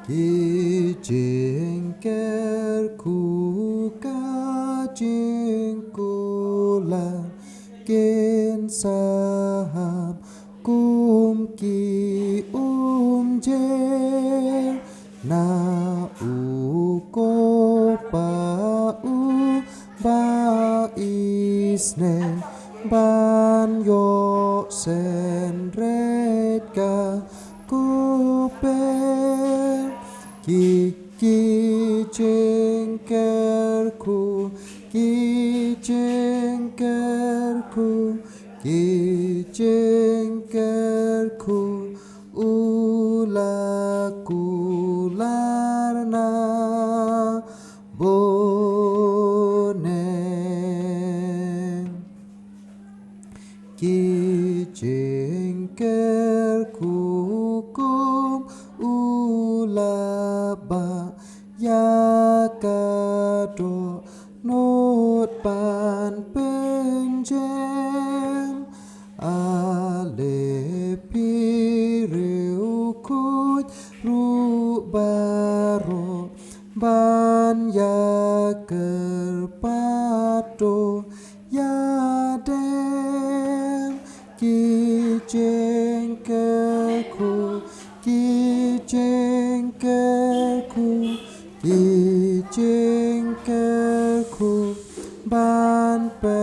ki jing ker ku ka jing ku la ken saham kum ki je na u ko pa u ba isne ban yo sen red ka ku pe ki jing ker ku ki jing ker ku ki jing ker ku ula kularna bonen ki jing ker ku kum ula ba ya kado not pan penjem ale piriu kut ru baro ban ya kerpato ya dem ki jing kerku ki jing kerku ki jing kerku ban pe